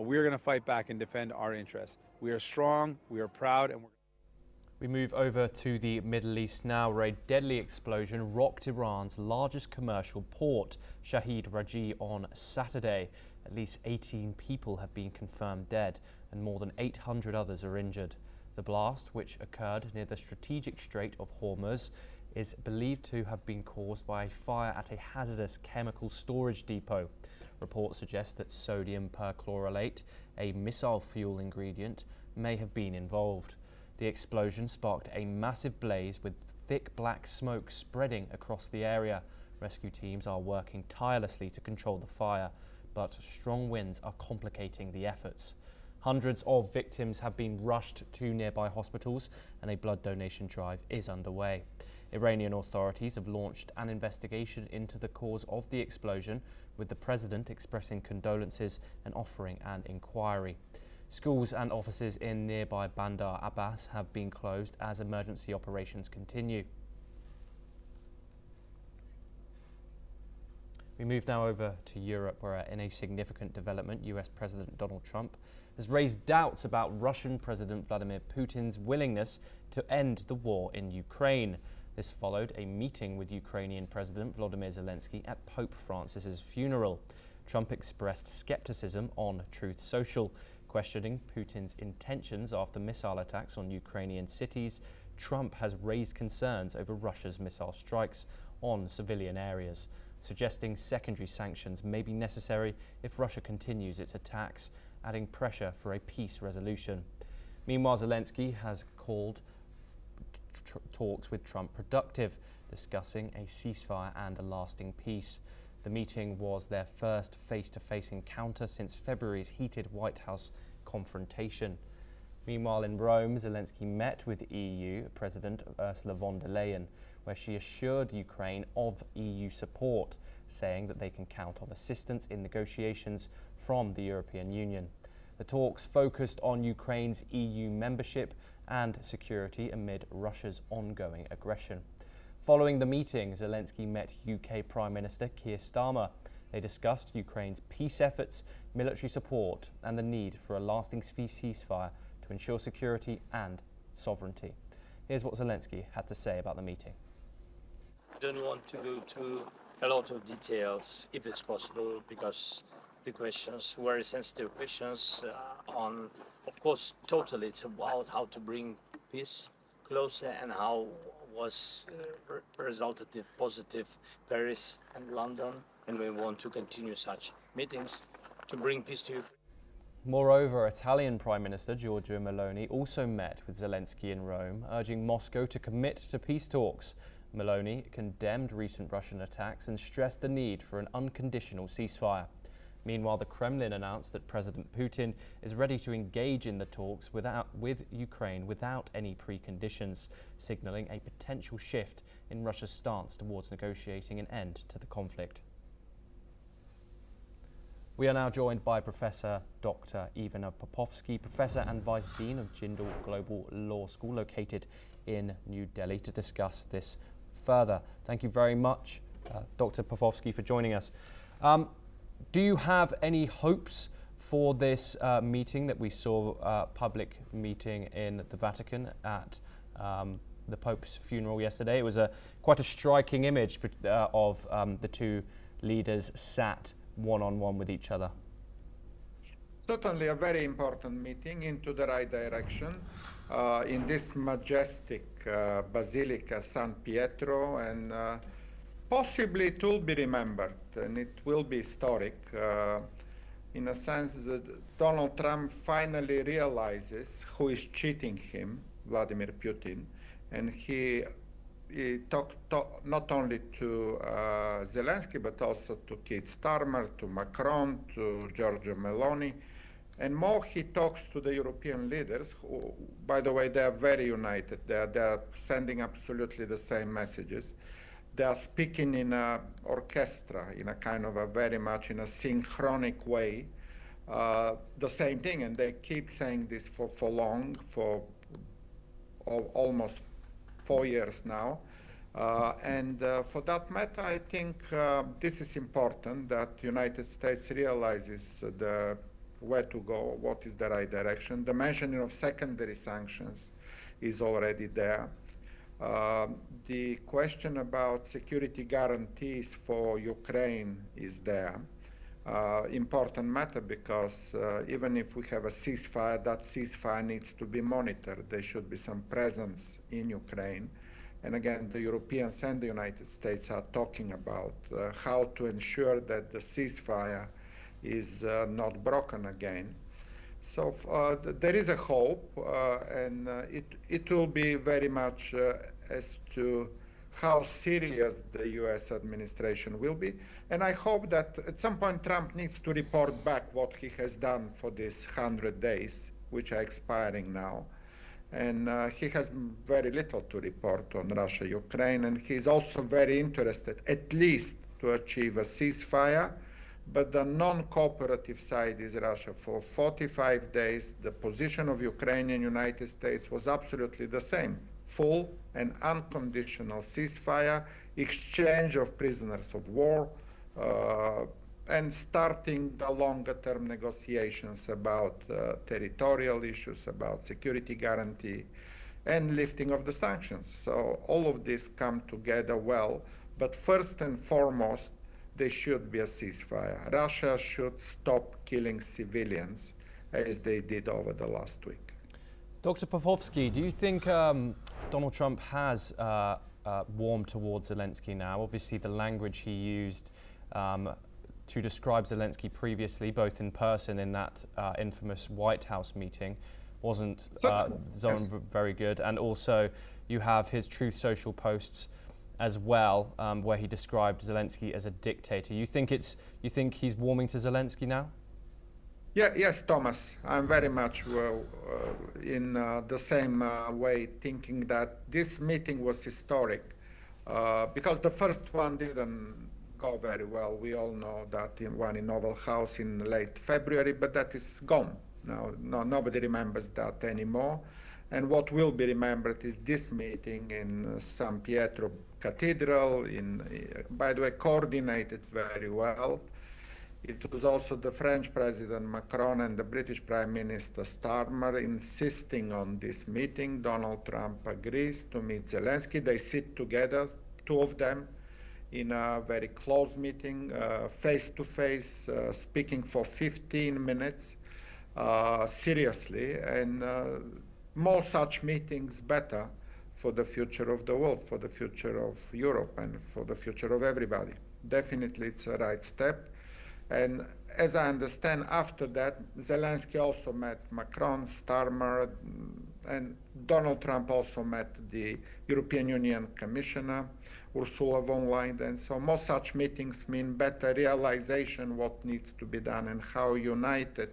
but we're going to fight back and defend our interests. We are strong, we are proud, and we move over to the Middle East now, where a deadly explosion rocked Iran's largest commercial port, Shahid Raji, on Saturday. At least 18 people have been confirmed dead and more than 800 others are injured. The blast, which occurred near the strategic Strait of Hormuz, is believed to have been caused by a fire at a hazardous chemical storage depot. Reports suggest that sodium perchlorate, a missile fuel ingredient, may have been involved. The explosion sparked a massive blaze with thick black smoke spreading across the area. Rescue teams are working tirelessly to control the fire, but strong winds are complicating the efforts. Hundreds of victims have been rushed to nearby hospitals and a blood donation drive is underway. Iranian authorities have launched an investigation into the cause of the explosion, with the president expressing condolences and offering an inquiry. Schools and offices in nearby Bandar Abbas have been closed as emergency operations continue. We move now over to Europe, where in a significant development, US President Donald Trump has raised doubts about Russian President Vladimir Putin's willingness to end the war in Ukraine. This followed a meeting with Ukrainian President Volodymyr Zelensky at Pope Francis's funeral. Trump expressed skepticism on Truth Social, questioning Putin's intentions after missile attacks on Ukrainian cities. Trump has raised concerns over Russia's missile strikes on civilian areas, suggesting secondary sanctions may be necessary if Russia continues its attacks, adding pressure for a peace resolution. Meanwhile, Zelensky has called talks with Trump productive, discussing a ceasefire and a lasting peace. The meeting was their first face-to-face encounter since February's heated White House confrontation. Meanwhile, in Rome, Zelensky met with EU President Ursula von der Leyen, where she assured Ukraine of EU support, saying that they can count on assistance in negotiations from the European Union. The talks focused on Ukraine's EU membership and security amid Russia's ongoing aggression. Following the meeting, Zelensky met UK Prime Minister Keir Starmer. They discussed Ukraine's peace efforts, military support, and the need for a lasting ceasefire to ensure security and sovereignty. Here's what Zelensky had to say about the meeting. I don't want to go to a lot of details, if it's possible, because the questions, very sensitive questions on, of course, totally it's about how to bring peace closer and how was resultative, positive Paris and London, and we want to continue such meetings to bring peace to Ukraine. Moreover, Italian Prime Minister Giorgia Meloni also met with Zelensky in Rome, urging Moscow to commit to peace talks. Meloni condemned recent Russian attacks and stressed the need for an unconditional ceasefire. Meanwhile, the Kremlin announced that President Putin is ready to engage in the talks with Ukraine without any preconditions, signaling a potential shift in Russia's stance towards negotiating an end to the conflict. We are now joined by Professor Dr. Ivana Popovsky, Professor and Vice Dean of Jindal Global Law School, located in New Delhi, to discuss this further. Thank you very much, Dr. Popovsky, for joining us. Do you have any hopes for this meeting that we saw, public meeting in the Vatican at the Pope's funeral yesterday? It was quite a striking image of the two leaders sat one-on-one with each other. Certainly a very important meeting into the right direction in this majestic Basilica San Pietro, and possibly it will be remembered and it will be historic in a sense that Donald Trump finally realizes who is cheating him, Vladimir Putin, and he talked not only to Zelensky but also to Keir Starmer, to Macron, to Giorgia Meloni, and more he talks to the European leaders who, by the way, they are very united. They are sending absolutely the same messages. They are speaking in an orchestra, in a kind of a very much in a synchronic way, the same thing, and they keep saying this for long, for almost 4 years now. And for that matter, I think this is important, that the United States realizes the where to go, what is the right direction. The mentioning of secondary sanctions is already there. The question about security guarantees for Ukraine is there. Important matter because even if we have a ceasefire, that ceasefire needs to be monitored. There should be some presence in Ukraine. And again, the Europeans and the United States are talking about how to ensure that the ceasefire is not broken again. So there is a hope, and it will be very much as to how serious the US administration will be. And I hope that at some point Trump needs to report back what he has done for these 100 days, which are expiring now. And he has very little to report on Russia, Ukraine, and he's also very interested, at least to achieve a ceasefire. But the non-cooperative side is Russia. For 45 days, the position of Ukraine and United States was absolutely the same. Full and unconditional ceasefire, exchange of prisoners of war, and starting the longer-term negotiations about territorial issues, about security guarantee, and lifting of the sanctions. So all of this come together well, but first and foremost, there should be a ceasefire. Russia should stop killing civilians, as they did over the last week. Dr. Popovsky, do you think Donald Trump has warmed towards Zelensky now? Obviously, the language he used to describe Zelensky previously, both in person in that infamous White House meeting, wasn't very good. And also, you have his Truth Social posts as well, where he described Zelensky as a dictator. You think he's warming to Zelensky now? Yeah, yes, Thomas. I'm very much in the same way, thinking that this meeting was historic because the first one didn't go very well. We all know that one in Oval House in late February, but that is gone now. Nobody remembers that anymore. And what will be remembered is this meeting in San Pietro Cathedral, by the way, coordinated very well. It was also the French President Macron and the British Prime Minister Starmer insisting on this meeting. Donald Trump agrees to meet Zelensky. They sit together, two of them, in a very close meeting, face-to-face, speaking for 15 minutes, seriously, and more such meetings better for the future of the world, for the future of Europe, and for the future of everybody. Definitely it's a right step. And as I understand, after that, Zelensky also met Macron, Starmer, and Donald Trump also met the European Union Commissioner, Ursula von Leyen. So more such meetings mean better realization what needs to be done and how united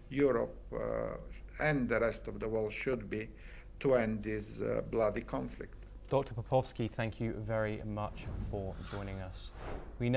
Europe and the rest of the world should be to end this bloody conflict. Dr. Popovsky, thank you very much for joining us. We now